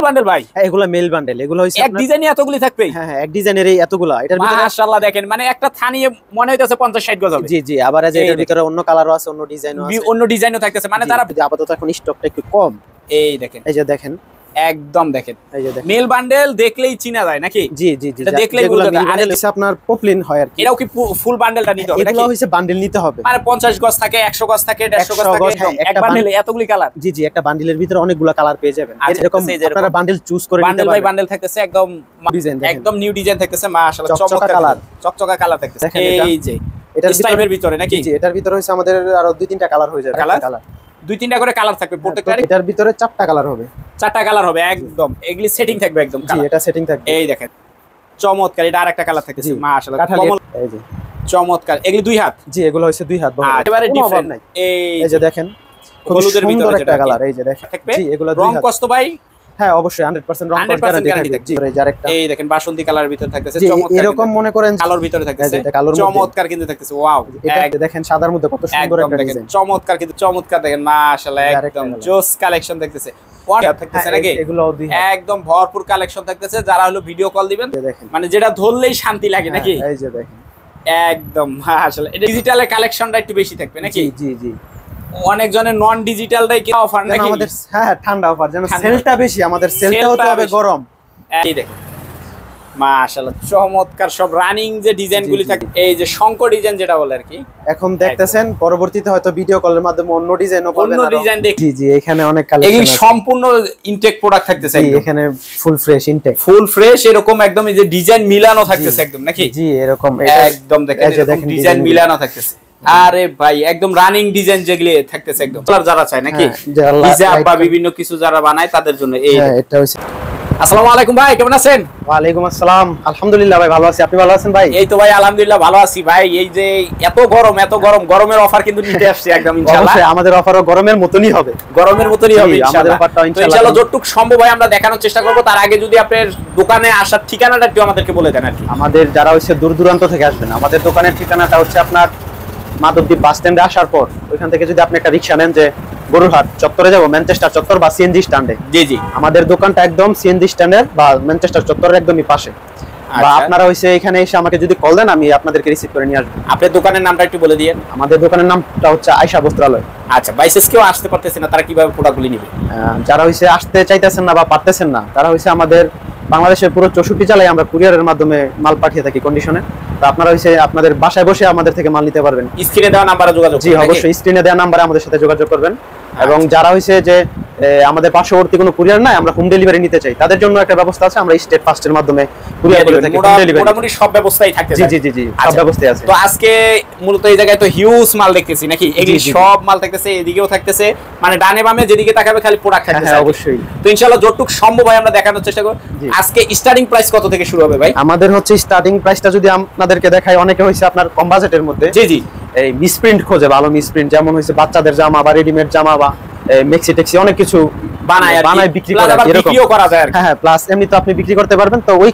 Bundle ভাই? হ্যাঁ এগুলা মেল বান্ডেল। এগুলো হইছে এক ডিজাইনে এতগুলি থাকবে? হ্যাঁ হ্যাঁ এক ডিজাইনের এই এতগুলা। এটার ভিতরে মাশাআল্লাহ দেখেন মানে একটা থানিয়ে মনে হইতাছে 50-60 গজ হবে। জি জি আবার এটার ভিতরে অন্য কালারও আছে, অন্য ডিজাইনও আছে, অন্য ডিজাইনও থাকতেছে মানে তারা আপাতত এখন স্টকটা একটু কম। এই দেখেন, এই যে দেখেন, একদম দেখেন, এই যে দেখেন মেল বান্ডেল দেখলেই চিনা যায় নাকি? জি জি জি এটা দেখলেই বোঝা যায়। আর এটা আপনার পপলিন হয় আর কি। এটাও কি ফুল বান্ডেলটা নিতে হবে নাকি? এগুলো হইছে বান্ডেল নিতে হবে। মানে 50 গজ থাকে, 100 গজ থাকে, 150 গজ থাকে, এক বান্ডেলে এতগুলি কালার। জি জি একটা বান্ডেলের ভিতরে অনেকগুলো কালার পেয়ে যাবেন। এরকম আপনারা বান্ডেল চুজ করে নিতে পারবেন। বান্ডেল বাই বান্ডেল থাকতেছে, একদম ডিজাইন, একদম নিউ ডিজাইন থাকতেছে। মাশাআল্লাহ চকচকা কালার, চকচকা কালার থাকতেছে। এই যে এটার স্টাইলের ভিতরে নাকি? জি এটার ভিতরে হইছে আমাদের আরো 2-3টা কালার হয়ে যাবে। কালার 2-3টা করে কালার থাকবে প্রত্যেকটার। এটার ভিতরে 4টা কালার হবে, 4টা কালার হবে একদম। এগুলি সেটিং থাকবে একদম। জি এটা সেটিং থাকবে। এই দেখেন চমৎকার, এটা আরেকটা কালার থাকতেছে। মাশাআল্লাহ এই যে চমৎকার। এগুলি 2 হাত? জি এগুলো হইছে 2 হাত বড়। একেবারে ডিফারেন্ট। এই যে দেখেন হলুদের ভিতরে একটা কালার। এই যে দেখেন জি এগুলো 2 হাত। রং কষ্ট ভাই? হ্যাঁ অবশ্যই 100% রং গ্যারান্টি থাকবে। জি আরেকটা এই দেখেন বাসন্তী কালার ভিতরে থাকতেছে, চমৎকার। এরকম মনে করেন কালোর ভিতরে থাকতেছে, চমৎকার কিন্তু থাকতেছে। ওয়াও এটা দেখেন সাদার মধ্যে কত সুন্দর একটা ডিজাইন, চমৎকার কিন্তু চমৎকার। দেখেন মাশাআল্লাহ একদম জোস কালেকশন থাকতেছে। ওয়াও থাকতেছে নাকি? এগুলো একদম ভরপুর কালেকশন থাকতেছে। যারা হলো ভিডিও কল দিবেন মানে যেটা ধরলেই শান্তি লাগে নাকি? এই যে দেখেন একদম মাশাআল্লাহ। এটা ডিজিটালের কালেকশনটা একটু বেশি থাকবে নাকি? জি জি জি অনেক জনের নন ডিজিটালটাই কি অফার নাকি? আমাদের হ্যাঁ ঠান্ডা অফার, যেন সেলটা বেশি, আমাদের সেলটা হতে হবে গরম। এই দেখেন মাশাআল্লাহ চমৎকার সব রানিং যে ডিজাইনগুলি থাকে। এই যে শঙ্কর ডিজাইন যেটা বলে আর কি এখন দেখতেছেন, পরবর্তীতে হয়তো ভিডিও কলের মাধ্যমে অন্য ডিজাইনও পাবেন। অন্য ডিজাইন দেখি। জি জি এখানে অনেক কালেকশন আছে, এগুলি সম্পূর্ণ ইনটেক প্রোডাক্ট থাকতেছে একদম। এখানে full fresh intake, full fresh এরকম একদম। এই যে ডিজাইন মিলানো থাকতেছে একদম নাকি? জি এরকম একদম দেখেন ডিজাইন মিলানো থাকতেছে। আরে ভাই একদম রানিং ডিজাইন যেগুলি থাকতেছে একদম। যারা চায় নাকি হিজাব বা বিভিন্ন কিছু যারা বানায় তাদের জন্য এই এটা হইছে। আসসালামু আলাইকুম ভাই, কেমন আছেন? ওয়ালাইকুম আসসালাম, আলহামদুলিল্লাহ ভাই ভালো আছি। আপনি ভালো আছেন ভাই? এই তো ভাই আলহামদুলিল্লাহ ভালো আছি ভাই। এই যে এত গরম গরমের অফার কিন্তু নিতে আসছি একদম ইনশাআল্লাহ। অবশ্যই আমাদের অফারও গরমের মতনই হবে, গরমের মতনই হবে ইনশাআল্লাহ। অফারটা ইনশাআল্লাহ যতটুক সম্ভব ভাই আমরা দেখানোর চেষ্টা করব। তার আগে যদি আপনার দোকানে আসার ঠিকানাটা একটু আমাদেরকে বলে দেন আর কি। আমাদের যারা হচ্ছে দূর দূরান্ত থেকে আসবেন, আমাদের দোকানের ঠিকানাটা হচ্ছে আপনার মাধবদী বাস স্ট্যান্ডে আসার পর ওইখান থেকে যদি আপনি একটা রিকশা নেন যে গরুরহাট চত্বরে যাব, ম্যানচেস্টার চত্বর বা সিএনজি স্ট্যান্ডে। জি জি আমাদের দোকানটা একদম সিএনজি স্ট্যান্ডের বা ম্যানচেস্টার চত্বরের একদমই পাশে। বা আপনারা হইছে এখানে এসে আমাকে যদি কল দেন আমি আপনাদেরকে রিসিভ করে নিয়ে আসবো। আপনার দোকানের নামটা একটু বলে দিয়েন। আমাদের দোকানের নামটা হচ্ছে আয়েশা বস্ত্রালয়। আচ্ছা বাইসেস কেউ আসতে পারতেছে না, তারা কিভাবে প্রোডাক্টগুলি নেবে? যারা হইছে আসতে চাইতেছেন না বা পারতেছেন না, তারা হইছে আমাদের বাংলাদেশের পুরো 64 জেলায় আমরা কুরিয়ারের মাধ্যমে মাল পাঠিয়ে থাকি কন্ডিশনে। তো আপনারা হইছে আপনাদের বাসায় বসে আমাদের থেকে মাল নিতে পারবেন। স্ক্রিনে দেওয়া নম্বরে যোগাযোগ করবেন। জি অবশ্যই স্ক্রিনে দেওয়া নম্বরে আমাদের সাথে যোগাযোগ করবেন। এবং যারা হইছে যে আমাদের পার্শ্ববর্তী কোনো কুরিয়ার নাই, আমরা হোম ডেলিভারি নিতে চাই, তাদের জন্য একটা ব্যবস্থা আছে। আমরা স্টেট ফাস্টের মাধ্যমে কুরিয়ার করে থাকি, হোম ডেলিভারি মোটামুটি সব ব্যবস্থাই থাকে। জি জি জি জি সব ব্যবস্থাই আছে। তো আজকে মূলত এই জায়গায় তো হিউজ মাল দেখতেছি নাকি? এগুলি সব মাল থাকতেছে, এদিকেও থাকতেছে, মানে ডানে বামে যেদিকে তাকাবে খালি প্রোডাক্ট থাকতেছে। হ্যাঁ অবশ্যই। তো ইনশাআল্লাহ যতটুকু সম্ভব হয় আমরা দেখানোর চেষ্টা করব। আজকে স্টার্টিং প্রাইস কত থেকে শুরু হবে ভাই? আমাদের হচ্ছে স্টার্টিং প্রাইসটা যদি আপনাদেরকে দেখাই, অনেকে হইছে আপনার কম বাজেটের মধ্যে জি জি এই মিসপ্রিন্ট খোঁজে, ভালো মিসপ্রিন্ট, যেমন হইছে বাচ্চাদের জামা বা রেডিমেড জামা বা মেক্সি টেক্সি অনেক কিছু বানায় বিক্রি করা যায়। হ্যাঁ প্লাস এমনি তো আপনি বিক্রি করতে পারবেন। তো ওই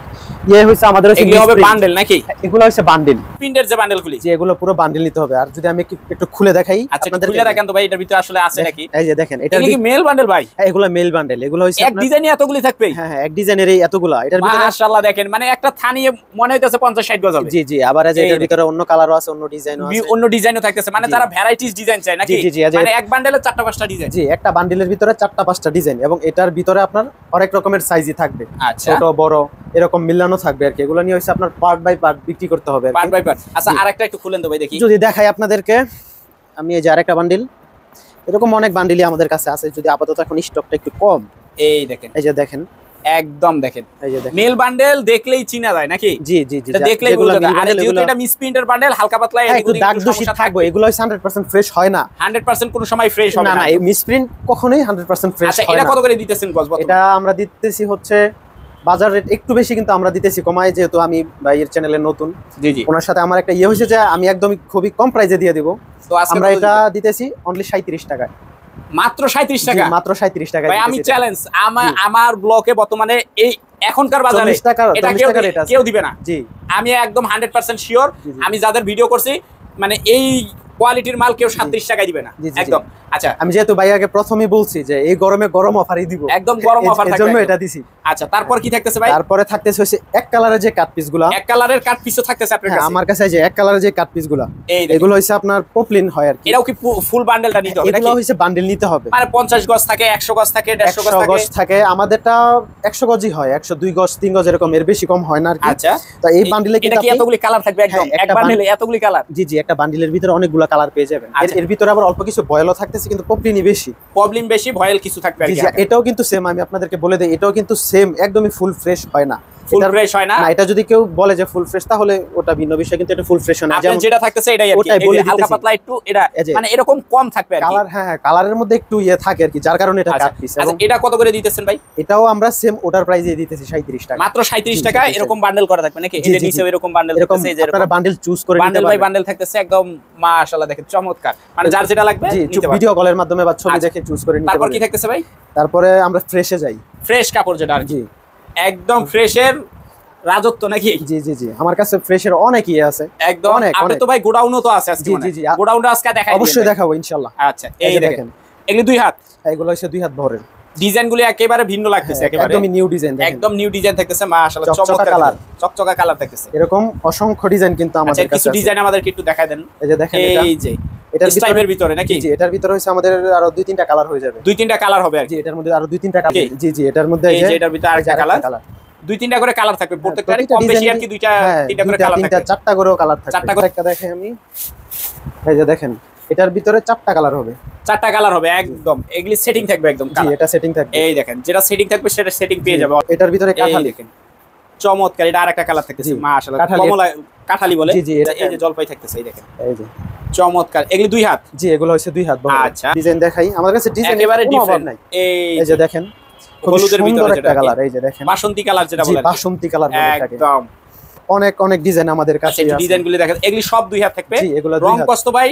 হইছে আমাদের হবে বান্ডেল নাকি? এগুলো হইছে বান্ডেল, প্রিন্টের যে বান্ডেলগুলি, যে এগুলো পুরো বান্ডেল নিতে হবে। আর যদি আমি একটু খুলে দেখাই আপনাদের, খুলে রাখেন তো ভাই, এটার ভিতরে আসলে আছে নাকি? এই যে দেখেন, এটা কি মেল বান্ডেল ভাই? হ্যাঁ এগুলো মেল বান্ডেল। এগুলো হইছে এক ডিজাইনে এতগুলি থাকবে? হ্যাঁ হ্যাঁ এক ডিজাইনের এই এতগুলা। এটার ভিতরে মাশাআল্লাহ দেখেন মানে একটা থানিয়ে মনে হইতাছে 50-60 গজ হবে। জি জি আবার এটার ভিতরে অন্য কালারও আছে, অন্য ডিজাইনও আছে, অন্য ডিজাইনও থাকতেছে, মানে তারা ভ্যারাইটিস ডিজাইন চায় নাকি? জি জি মানে এক বান্ডেলে 4টা-5টা ডিজাইন। জি একটা বান্ডেলের ভিতরে 4টা-5টা ডিজাইন, এবং এটার ভিতরে আপনার অনেক রকমের সাইজই থাকবে, ছোট বড় এরকম মিলানো থাকবে আর কি। এগুলো নিয়ে হইছে আপনার পার্ট বাই পার্ট বিক্রি করতে হবে, পার্ট বাই পার্ট। আচ্ছা আরেকটা একটু খুলেন তো ভাই দেখি। যদি দেখাই আপনাদেরকে, আমি এই যে আরেকটা বান্ডিল, এরকম অনেক বান্ডিলই আমাদের কাছে আছে, যদি আপাতত এখন স্টকটা একটু কম। এই দেখেন, এই যে দেখেন, একদম দেখেন, এই যে দেখেন মেল বান্ডেল দেখলেই চিনা যায় নাকি? জি জি জি এটা দেখলেই বোঝা যায়। আর যেহেতু এটা মিসপ্রিন্টের বান্ডেল, হালকা পাতলা একটু দাগ দূষিত থাকবে, এগুলো 100% ফ্রেশ হয় না। 100% কোনো সময় ফ্রেশ হবে না। না এই মিসপ্রিন্ট কখনোই 100% ফ্রেশ হয় না। এটা কত করে দিতেছেন গজ? এটা আমরা দিতেছি হচ্ছে বাজার রেট একটু বেশি, কিন্তু আমরা দিতেছি কমায়, যেহেতু আমি ভাইয়ের চ্যানেলে নতুন। জি জি ওনার সাথে আমার একটা হয়েছে যে আমি একদমই খুবই কম প্রাইসে দিয়ে দিব। তো আমরা এটা দিতেছি অনলি 37 টাকায়। মাত্র 37 টাকা? মাত্র 37 টাকা। ভাই আমি চ্যালেঞ্জ, আমার ব্লকে বর্তমানে এই এখনকার বাজারে এটা কেউ দিবে না। জি আমি একদম 100% শিওর। আমি যাদের ভিডিও করছি মানে এই কোয়ালিটির মাল কেউ 37 টাকায় দিবে না একদম। আচ্ছা আমি যেহেতু ভাইয়াকে প্রথমেই বলছি যে এই গরমে গরম অফারই দিব, একদম গরম অফার থাকবে, এজন্য এটা দিছি। আচ্ছা তারপর কি থাকতেছে ভাই? তারপরে থাকতেছে হচ্ছে এক কালারের যে কাট পিসগুলো, এক কালারের কাট পিসও থাকতেছে আপনার কাছে? আমার কাছে যে এক কালারের যে কাট পিসগুলো এগুলো হচ্ছে আপনার পপলিন হয় আর কি। এটাও কি ফুল বান্ডেলটা নিতে হবে নাকি? এগুলো হচ্ছে বান্ডেল নিতে হবে, মানে 50 গজ থাকে, 100 গজ থাকে, 150 গজ থাকে। আমাদেরটা 100 গজই হয়, 102 গজ 3 গজ এরকম, এর বেশি কম হয় না আর কি। আচ্ছা তো এই বান্ডেলে এটা কি এতগুলি কালার থাকবে একদম? এক বান্ডেলে এতগুলি কালার? জি জি, একটা বান্ডেলের ভিতরে অনেকগুলো কালার পেয়ে যাবেন। এর ভিতরে আবার অল্প কিছু ভয়েলও থাকতেছে, কিন্তু পপলিনই বেশি, প্রবলেম বেশি, ভয়েল কিছু থাকবে আর কি। এটাও কিন্তু সেম, আমি আপনাদেরকে বলে দেই, এটাও কিন্তু সেম, একদমই ফুল ফ্রেশ হয় না। ফুল ফ্রেশ হয় না? না, এটা যদি কেউ বলে যে ফুল ফ্রেশ তাহলে ওটা ভিন্ন বিষয়, কিন্তু এটা ফুল ফ্রেশ হয় না। যেমন যেটা থাকতেছে এটাই আর কি, হালকা পাতলা একটু এটা মানে এরকম কম থাকবে আর কি কালার। হ্যাঁ, কালারের মধ্যে একটু ইয়ে থাকে আর কি, যার কারণে এটা কাট পিস। এবং এটা কত করে দিতেছেন ভাই? এটাও আমরা সেম ওটার প্রাইসে দিতেছি 37 টাকা, মাত্র 37 টাকা। এরকম বান্ডেল করা থাকবে নাকি? এর নিচে এরকম বান্ডেল থাকতেছে, এই যে আপনারা বান্ডেল চুজ করে নিতে পারবেন। বান্ডেল বাই বান্ডেল থাকতেছে একদম, মাশাআল্লাহ দেখেন চমৎকার, মানে যার যেটা লাগবে নিতে পারবেন, ভিডিও কলের মাধ্যমে বা ছবি দেখে চুজ করে নিতে পারবেন। তারপর কি থাকতেছে ভাই? তারপরে আমরা ফ্রেশে যাই। ফ্রেশ কাপড় যেটা আর কি, একদম ফ্রেশের রাজত্ব নাকি? জি জি জি, আমার কাছে ফ্রেশের অনেক ইয়ে আছে একদম। আপনি তো ভাই গোডাউনও তো আছে আজকে? জি জি, গোডাউনটা আজকে দেখাই, অবশ্যই দেখাবো ইনশাআল্লাহ। আচ্ছা এই দেখেন, এগুলি 2 হাত, এগুলো হচ্ছে 2 হাত ভরের। ডিজাইনগুলো একেবারে ভিন্ন লাগতেছে, একেবারে একদম নিউ ডিজাইন, একদম নিউ ডিজাইন থাকতেছে, মাশাআল্লাহ চমৎকার কালার, চকচকা কালার থাকতেছে। এরকম অসংখ্য ডিজাইন কিন্তু আমাদের কাছে আছে। কিছু ডিজাইন আমাদেরকে একটু দেখায় দেন। এই যে দেখেন, এই যে এটার স্টাইলের ভিতরে নাকি? জি, এটার ভিতরে হচ্ছে আমাদের আরো 2-3টা কালার হয়ে যাবে। 2-3টা কালার হবে আর কি? জি, এটার মধ্যে আরো 2-3টা কালার। জি জি, এটার মধ্যে এই যে এটার ভিতরে আরেকটা কালার, 2-3টা করে কালার থাকবে প্রত্যেকটারই, কম বেশি আর কি 2-3টা করে কালার থাকবে। 4টা করেও কালার থাকবে। 4টা করে একটা দেখাই আমি। এই যে দেখেন, এটার ভিতরে 4টা কালার হবে। 4টা কালার হবে একদম, এগুলি সেটিং থাকবে একদম। জি, এটা সেটিং থাকবে। এই দেখেন, যেটা সেটিং থাকবে সেটা সেটিং পেয়ে যাবে। এটার ভিতরে কাঠালি দেখেন, চমৎকার, এটা আরেকটা কালার থাকতেছে, মাশাআল্লাহ কমলা কাঠালি বলে। জি জি, এই যে জলপাই থাকতেছে, এই দেখেন, এই যে চমৎকার। এগুলি 2 হাত? জি, এগুলো হচ্ছে 2 হাত বড়। আচ্ছা, ডিজাইন দেখাই, আমাদের কাছে ডিজাইন একেবারে ডিফারেন্ট। এই যে দেখেন, হলুদের ভিতরে একটা কালার, এই যে দেখেন বাসন্তী কালার যেটা বলে, বাসন্তী কালার বলে থাকে একদম। অনেক অনেক ডিজাইন আমাদের কাছে আছে। ডিজাইনগুলো দেখেন, এগুলি সব 2 হাত থাকবে। জি, এগুলো রং কষ্ট ভাই?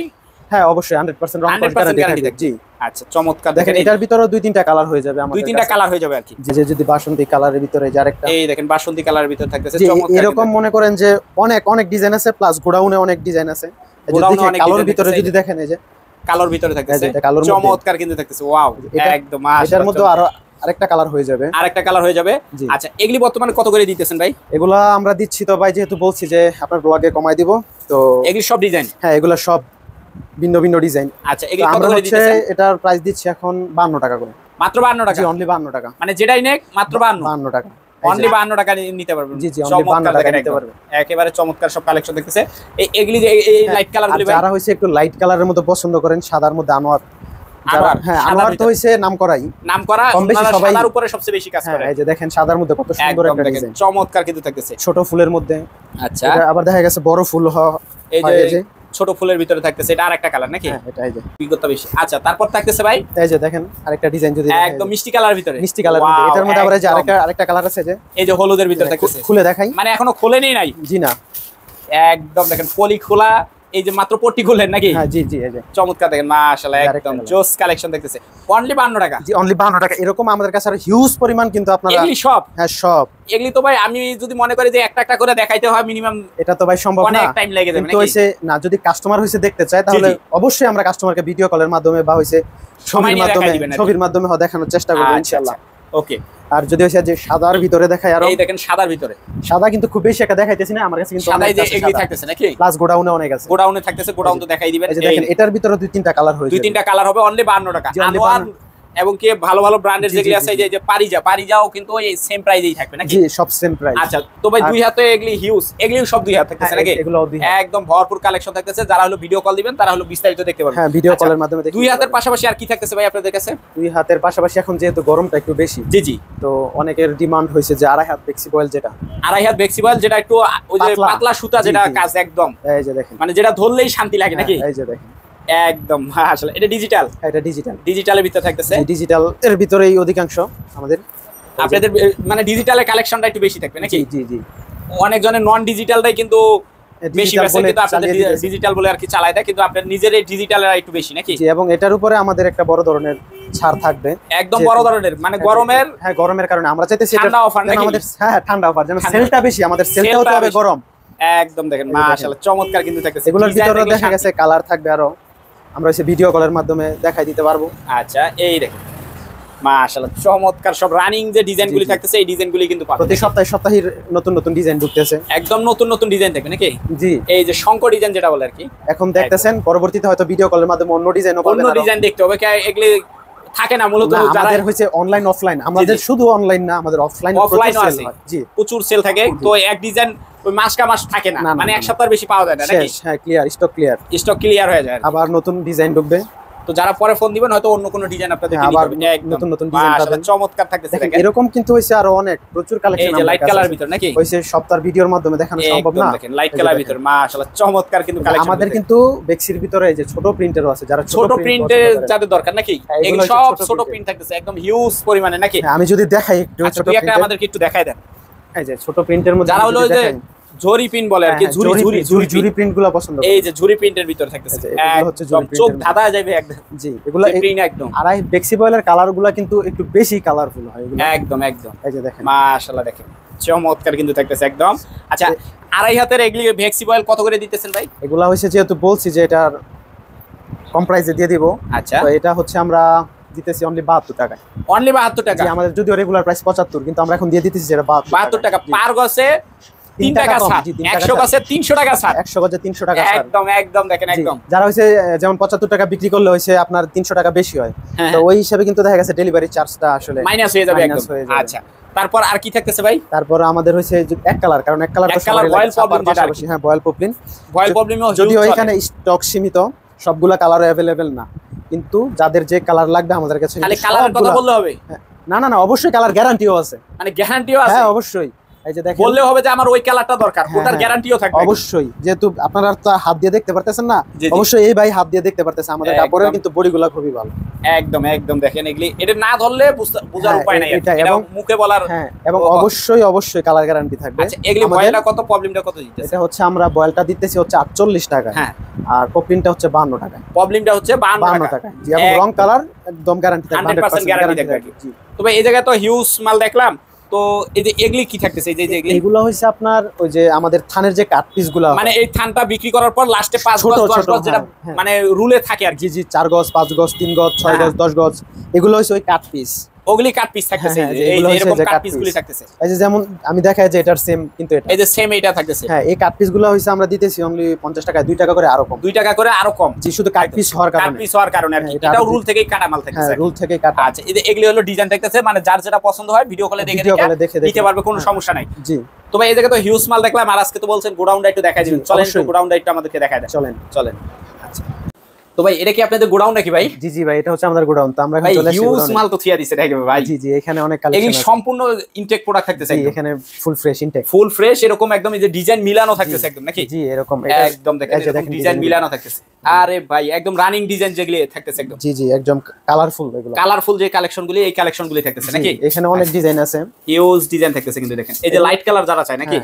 হ্যাঁ অবশ্যই 100% রং গ্যারান্টি থাকবে। জি আচ্ছা, চমৎকার। দেখেন, এটার ভিতরেও 2-3টা কালার হয়ে যাবে আমাদের, 2-3টা কালার হয়ে যাবে আর কি। যে যদি বাসন্তী কালারের ভিতরে যে আরেকটা, এই দেখেন বাসন্তী কালারের ভিতরে থাকতেছে, চমৎকার। এরকম মনে করেন যে অনেক অনেক ডিজাইন আছে, প্লাস গোডাউনে অনেক ডিজাইন আছে। গোডাউনে অনেক কালোর ভিতরে যদি দেখেন, এই যে কালোর ভিতরে থাকতেছে, চমৎকার কিন্তু থাকতেছে। ওয়াও, একদম। এটার মধ্যে আরো আরেকটা কালার হয়ে যাবে, আরেকটা কালার হয়ে যাবে। আচ্ছা, এগুলি বর্তমানে কত করে দিতেছেন ভাই? এগুলা আমরা দিচ্ছি তো ভাই, যেহেতু বলছি যে আপনার ব্লগে কমাই দিব, তো এগুলি সব ডিজাইন? হ্যাঁ, এগুলা সব ভিন্ন ভিন্ন ডিজাইন। আচ্ছা, এগুলি কত করে দিতেছেন? এটার প্রাইস দিচ্ছি এখন 52 টাকা করে। মাত্র 52 টাকা? জি, অনলি 52 টাকা। মানে যেটাই নেক মাত্র 52 টাকা, অনলি 52 টাকা নিতে পারবেন। জি জি, অনলি 52 টাকা নিতে পারবেন। একেবারে চমৎকার সব কালেকশন দেখতেছে। এগুলি এই লাইট কালারগুলি ভাই, যারা হইছে একটু লাইট কালারের মধ্যে পছন্দ করেন, সাদার মধ্যে আনোয়ার। হ্যাঁ, আনোয়ার তো হইছে নাম করা, কম বেশি সবাই সাদার উপরে সবচেয়ে বেশি কাজ করে। এই যে দেখেন, সাদার মধ্যে কত সুন্দর একটা ডিজাইন, চমৎকার কিন্তু থাকতেছে, ছোট ফুলের মধ্যে। আচ্ছা, আবার দেখা গেছে বড় ফুল এই যে ছোট ফুলের ভিতরে থাকতেছে, এটা আরেকটা কালার নাকি? হ্যাঁ, এটা এই যে বিগত বেশি। আচ্ছা, তারপর থাকতেছে ভাই, এই যে দেখেন আরেকটা ডিজাইন, যদি একদম মিষ্টি কালার ভিতরে, মিষ্টি কালার ভিতরে। এটার মধ্যে আবার এই যে আরেকটা কালার আছে, যে এই যে হলুদের ভিতরে থাকতেছে। খুলে দেখাই, মানে এখনো খোলেনি নাই? জি না, একদম দেখেন পলি খোলা, এই যে মাত্র পট্টি খুললেন নাকি? হ্যাঁ জি জি, এই যে চমৎকার দেখেন, মাশাআল্লাহ একদম জোস কালেকশন দেখতেছে। অনলি 52 টাকা? জি, অনলি 52 টাকা। এরকম আমাদের কাছে আর হিউজ পরিমাণ কিন্তু আপনারা, এগুলি সব? হ্যাঁ সব। এগুলি তো ভাই আমি যদি মনে করি যে একটা একটা করে দেখাইতে হয় মিনিমাম, এটা তো ভাই সম্ভব না, অনেক টাইম লেগে যাবে। কিন্তু হইছে না, যদি কাস্টমার হইছে দেখতে চায়, তাহলে অবশ্যই আমরা কাস্টমারকে ভিডিও কলের মাধ্যমে বা হইছে ছবির মাধ্যমে দেখানোর চেষ্টা করব ইনশাআল্লাহ। ওকে। আর যদি হইছে যে সাদার ভিতরে দেখাই, আর এই দেখেন সাদার ভিতরে, সাদা কিন্তু খুব বেশি একটা দেখাইতেছি না, আমার কাছে কিন্তু সাদাই যে এগুলি থাকতেছে নাকি? প্লাস গোডাউনে অনেক আছে, গোডাউনে থাকতেছে, গোডাউন তো দেখাই দিবেন। এই যে দেখেন, এটার ভিতরে 2-3টা কালার হয়ে যাবে, 2-3টা কালার হবে, অনলি 52 টাকা। আনোয়ার এবং কি ভালো ভালো ব্র্যান্ডের যেগুলি আছে, এই যে পারিজাও কিন্তু এই সেম প্রাইসেই থাকবে নাকি? জি, সব সেম প্রাইস। আচ্ছা, তো ভাই 2 হাতে এগুলি হিউজ, এগুলি সব 2 হাত থাকতেছে নাকি? এগুলো একদম ভরপুর কালেকশন থাকতেছে। যারা হলো ভিডিও কল দিবেন তারা হলো বিস্তারিত দেখতে পারবেন। হ্যাঁ, ভিডিও কলের মাধ্যমে দেখতে। 2 হাতের পাশাপাশি আর কি থাকতেছে ভাই আপনাদের কাছে? 2 হাতের পাশাপাশি এখন যেহেতু গরমটা একটু বেশি, জি জি, তো অনেকের ডিমান্ড হইছে যে 2.5 হাত ফ্লেক্সিবল, যেটা 2.5 হাত ফ্লেক্সিবল, যেটা একটু ওই যে পাতলা সুতা, যেটা কাজ একদম, এই যে দেখেন, মানে যেটা ধরলেই শান্তি লাগে নাকি? এই যে দেখেন, একদম আসলে এটা ডিজিটাল, এটা ডিজিটাল, ডিজিটালের ভিতরে থাকতেছে। ডিজিটাল এর ভিতরেই অধিকাংশ আমাদের, আপনাদের মানে ডিজিটালের কালেকশনটা একটু বেশি থাকবে নাকি? জি জি, অনেক জনের নন ডিজিটালটাই কিন্তু বেশি বেশি, কিন্তু আপনাদের ডিজিটাল বলে আর কি চালায় দেয়, কিন্তু আপনাদের নিজের এই ডিজিটালের একটু বেশি নাকি? জি, এবং এটার উপরে আমাদের একটা বড় ধরনের ছাড় থাকবে, একদম বড় ধরনের, মানে গরমের, হ্যাঁ গরমের কারণে আমরা চাইতেছি ঠান্ডা অফার নাকি? আমাদের, হ্যাঁ ঠান্ডা অফার, যেন সেলটা বেশি, আমাদের সেলটা হতে হবে গরম, একদম দেখেন মাশাআল্লাহ চমৎকার কিন্তু থাকতেছে। এগুলোর ভিতরে দেখা গেছে কালার থাকবে আরো, আমরা হচ্ছে ভিডিও কলের মাধ্যমে দেখাই দিতে পারবো। আচ্ছা এই দেখেন মাশাআল্লাহ চমৎকার সব রানিং যে ডিজাইনগুলি থাকতেছে এই ডিজাইনগুলি কিন্তু পাবেন। প্রতি সপ্তাহে নতুন নতুন ডিজাইন ঢুকতেছে, একদম নতুন নতুন ডিজাইন থাকবে নাকি? জি, এই যে শঙ্কর ডিজাইন যেটা বলে আর কি এখন দেখতেছেন, পরবর্তীতে হয়তো ভিডিও কলের মাধ্যমে অন্য ডিজাইনও পাবেন, অন্য ডিজাইন দেখতে হবে। এগুলি থাকে না মূলত যাদের হচ্ছে অনলাইন অফলাইন, আমাদের শুধু অনলাইন না, আমাদের অফলাইনও আছে। জি, প্রচুর সেল থাকে। তো এক ডিজাইন ওই মাস থাকে না, মানে এক সপ্তাহের বেশি পাওয়া যায় না নাকি? হ্যাঁ, ক্লিয়ার, স্টক ক্লিয়ার হয়ে যায়, আবার নতুন ডিজাইন ঢুকবে। তো যারা পরে ফোন দিবেন হয়তো অন্য কোনো ডিজাইন আপনাদের দিতে হবে, নতুন নতুন ডিজাইন পাবেন। চমৎকার থাকতেছে দেখেন। এরকম কিন্তু হইছে আরো অনেক প্রচুর কালেকশন। এই যে লাইট কালার ভিতর নাকি হইছে সপ্তাহের ভিডিওর মাধ্যমে দেখানো সম্ভব না। দেখেন লাইট কালার ভিতর মাশাআল্লাহ চমৎকার কিন্তু কালেকশন। আমাদের কিন্তু বেক্সির ভিতরে এই যে ছোট প্রিন্টারও আছে, যারা ছোট প্রিন্টের যাদের দরকার নাকি, এগুলো সব ছোট প্রিন্ট থাকতেছে একদম হিউজ পরিমাণে নাকি? আমি যদি দেখাই একটু ছোট প্রিন্ট, আমাদেরকে একটু দেখাই দেন। এই যে ছোট প্রিন্টের মধ্যে যারা হলো যে ঝুরি প্রিন্ট বলে আর কি, ঝুরি প্রিন্টগুলো পছন্দ করে। এই যে ঝুরি প্রিন্টের ভিতর থাকতেছে, এগুলো হচ্ছে ঝুরি প্রিন্ট, চোখ ধাঁধা যাবে একদম। জি, এগুলো প্রিন্ট একদম। আর এই বেক্সি বয়েলের কালারগুলো কিন্তু একটু বেশি কালারফুল হয় এগুলো, একদম একদম। এই যে দেখেন মাশাআল্লাহ দেখেন চমৎকার কিন্তু থাকতেছে একদম। আচ্ছা আড়াই হাতের এগুলি বেক্সি বয়েল কত করে দিতেছেন ভাই? এগুলা হইছে যেহেতু বলছি যে এটার কম প্রাইসে দিয়ে দিব। আচ্ছা, তো এটা হচ্ছে আমরা দিতেছি অনলি 72 টাকায়। অনলি 72 টাকা? আমাদের যদিও রেগুলার প্রাইস 75, কিন্তু আমরা এখন দিয়ে দিতেছি যেটা 72 টাকা। পার গজে 3 টাকা ছাড়, 100 গজে 300 টাকা ছাড়, 100 গজে 300 টাকা ছাড়। একদম একদম দেখেন একদম। যারা হইছে যেমন 75 টাকা বিক্রি করলে হইছে আপনার 300 টাকা বেশি হয়, তো ওই হিসাবে কিন্তু দেখা গেছে ডেলিভারি চার্জটা আসলে মাইনাস হয়ে যাবে একদম। আচ্ছা, তারপর আর কি থাকতেছে ভাই? তারপর আমাদের হইছে এক কালার, কারণ এক কালার তো বয়েল প্রবলেম যেটা, হ্যাঁ বয়েল প্রবলেম, বয়েল প্রবলেমও যদিও এখানে স্টক সীমিত, সবগুলা কালার अवेलेबल না, কিন্তু যাদের যে কালার লাগবে আমাদের কাছে খালি কালারের কথা বললে হবে না? না, অবশ্যই কালার গ্যারান্টিও আছে। মানে গ্যারান্টিও আছে? হ্যাঁ অবশ্যই। এই যে দেখেন, বললে হবে যে আমার ওই কালারটা দরকার, ওটার গ্যারান্টিও থাকবে অবশ্যই। যেহেতু আপনারা তো হাত দিয়ে দেখতে পারতেছেন না, অবশ্যই এই ভাই হাত দিয়ে দেখতে পারতেছে। আমাদের কাপড়ের কিন্তু বডিগুলো খুবই ভালো, একদম একদম দেখেন। এগুলি এটা না ধরলে বোঝার উপায় নাই, এটা মুখে বলার। হ্যাঁ, এবং অবশ্যই কালার গ্যারান্টি থাকবে। আচ্ছা, এগুলি বয়েলটা কত, প্রবলেমটা কত দিতেছে? এটা হচ্ছে আমরা বয়েলটা দিতেছি হচ্ছে 48 টাকা, হ্যাঁ, আর পপলিনটা হচ্ছে 52 টাকা। পপলিনটা হচ্ছে 52 টাকা, জি, এবং রং কালার একদম গ্যারান্টি থাকবে, 100% গ্যারান্টি থাকবে। তবে এই জায়গায় তো হিউজ মাল দেখলাম। তো এই যে এগুলি কি থাকতেছে? এই যে এগুলো হইছে আপনার ওই যে আমাদের থানের যে কাট পিস গুলো, মানে এই থানটা বিক্রি করার পর লাস্টে 5 গজ 10 গজ যেটা মানে রুলে থাকে আর কি। জি 4 গজ 5 গজ 3 গজ 6 গজ 10 গজ, এগুলো হইছে ওই কাট পিস। ওগুলি কাট পিস থাকতেছে, এই যে এরকম কাট পিসগুলি থাকতেছে। এই যে যেমন আমি দেখাই যে এটার সেম, কিন্তু এটা এই যে সেম এটা থাকতেছে। হ্যাঁ, এই কাট পিসগুলো হইছে আমরা দিতেছি অনলি 50 টাকা, 2 টাকা করে আরো কম, 2 টাকা করে আরো কম। জি, শুধু কাট পিস হওয়ার কারণে, কাট পিস হওয়ার কারণে আর কি। এটাও রুল থেকেই কাটা মাল থাকতেছে। হ্যাঁ, রুল থেকেই কাটা। আচ্ছা, এই যে এগুলি হলো ডিজাইন থাকতেছে, মানে যার যেটা পছন্দ হয় ভিডিও কলে দেখে নিতে পারবে, কোনো সমস্যা নাই। জি, তো ভাই এই জায়গায় তো হিউজ মাল দেখলাম, আর আজকে তো বলছেন গোডাউনটা একটু দেখাই দিবেন। চলেন একটু গোডাউনটা একটু আমাদেরকে দেখায় দেন। চলেন। আচ্ছা, তো ভাই এটা কি আপনাদের গোডাউন নাকি ভাই? জি জি ভাই, এটা হচ্ছে আমাদের গোডাউন। তো আমরা এখন চলে আসছি হিউজ মাল তো থিয়া দিছে দেখে ভাই। জি জি, এখানে অনেক কালেকশন আছে। এই সম্পূর্ণ ইনটেক প্রোডাক্ট থাকতেছে একদম। এখানে full fresh intake, full fresh এরকম একদম। এই যে ডিজাইন মিলানো থাকতেছে একদম নাকি? জি, এরকম একদম দেখেন ডিজাইন মিলানো থাকতেছে। আরে ভাই একদম রানিং ডিজাইন যেগুলি থাকতেছে একদম। জি জি, একদম কালারফুল। এগুলো কালারফুল যে কালেকশনগুলি, এই কালেকশনগুলি থাকতেছে নাকি? এখানে অনেক ডিজাইন আছে, হিউজ ডিজাইন থাকতেছে কিন্তু দেখেন। এই যে লাইট কালার যারা চায় নাকি,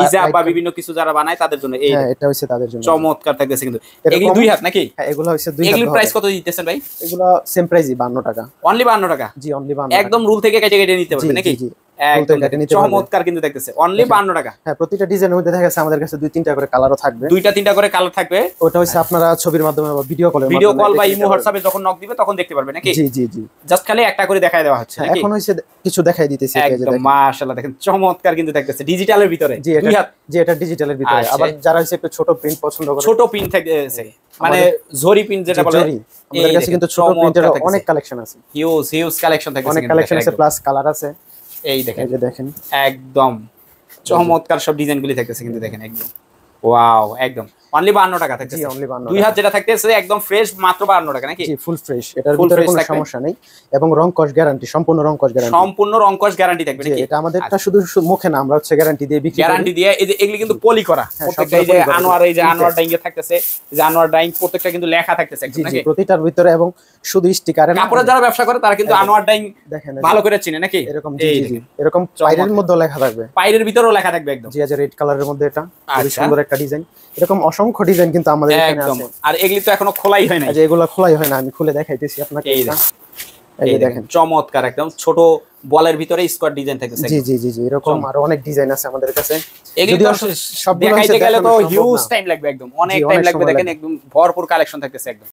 হিজাব বা বিভিন্ন কিছু যারা বানায় তাদের জন্য এই, হ্যাঁ, এটা হইছে তাদের জন্য চমৎকার থাকতেছে কিন্তু। এগুলি 2 হাত নাকি? হ্যাঁ, এগুলো হইছে 2 হাত। এগুলির প্রাইস কত দিতেছেন ভাই? এগুলো সেম প্রাইসই, 52 টাকা। অনলি 52 টাকা? জি, অনলি 52 একদম রুল থেকে কেটে নিতে পারবে নাকি? চমৎকার কিন্তু দেখতেছে, অনলি 52 টাকা। হ্যাঁ, প্রতিটা ডিজাইনের মধ্যে দেখা যাচ্ছে আমাদের কাছে 2-3টা করে কালারও থাকবে, 2-3টা করে কালার থাকবে। ওটা হইছে আপনারা ছবির মাধ্যমে বা ভিডিও কল বা ইমো হোয়াটসঅ্যাপে যখন নক দিবে তখন দেখতে পারবে নাকি? জি জি জি, জাস্ট খালি একটা করে দেখায় দেওয়া হচ্ছে নাকি? এখন হইছে কিছু দেখাই দিতেছি। একদম মাশাআল্লাহ দেখেন চমৎকার কিন্তু দেখতেছে, ডিজিটালের ভিতরে। জি, এটা ডিজিটালের ভিতরে। আবার যারা হচ্ছে একটু ছোট প্রিন্ট পছন্দ করে, ছোট প্রিন্ট থাকতেছে, মানে জরি প্রিন্ট যেটা বলে, আমাদের কাছে কিন্তু ছোট প্রিন্টের অনেক কালেকশন আছে। হিউজ কালেকশন থাকে, অনেক কালেকশন আছে, প্লাস কালার আছে। এই দেখেন, এই যে দেখেন, একদম চমৎকার সব ডিজাইনগুলি থাকতেছে কিন্তু দেখেন একদম ওয়াও। একদম অনলি 52 টাকা থাকতেছে। জি, অনলি 52। 2 হাত যেটা থাকতেছে একদম ফ্রেশ, মাত্র 52 টাকা নাকি? জি, ফুল ফ্রেশ। এটার ভিতরে কোনো সমস্যা নেই, এবং রং কস গ্যারান্টি, সম্পূর্ণ রং কস গ্যারান্টি। সম্পূর্ণ রং কস গ্যারান্টি থাকবে নাকি? এটা আমাদেরটা শুধু মুখে না, আমরা হচ্ছে গ্যারান্টি দিয়ে বিক্রি করি। গ্যারান্টি দিয়ে এই যে এগুলি কিন্তু পলি করা প্রত্যেকটা। এই যে আনোয়ার, এই যে আনোয়ার ডাইং এ থাকতেছে, এই যে আনোয়ার ডাইং প্রত্যেকটা কিন্তু লেখা থাকতেছে একদম নাকি? জি, প্রতিটার ভিতরে, এবং শুধু স্টিকারে না, কাপড়ের যারা ব্যবসা করে তারা কিন্তু আনোয়ার ডাইং দেখেন ভালো করে চিনে নাকি? এরকম জি জি, এরকম পাইরের মধ্যে লেখা থাকবে, পাইরের ভিতরেও লেখা থাকবে একদম। জি, আছে রেড কালারের মধ্যে। এটা খুব সুন্দর একটা ডিজাইন। এরকম অসংখ্য ডিজাইন কিন্তু আমাদের এখানে আছে। আর এগুলি তো এখনো খোলাই হয় না। আচ্ছা, এগুলো খোলাই হয় না, আমি খুলে দেখাইতেছি আপনাকে। এই দেখেন চমৎকার একদম ছোট বলের ভিতরে স্কোয়ার ডিজাইন থাকতেছে। জি জি জি জি, এরকম আরো অনেক ডিজাইন আছে আমাদের কাছে। যদি সব দেখাইতে গেলে তো হিউজ টাইম লাগবে, একদম অনেক টাইম লাগবে। দেখেন একদম ভরপুর কালেকশন থাকতেছে একদম।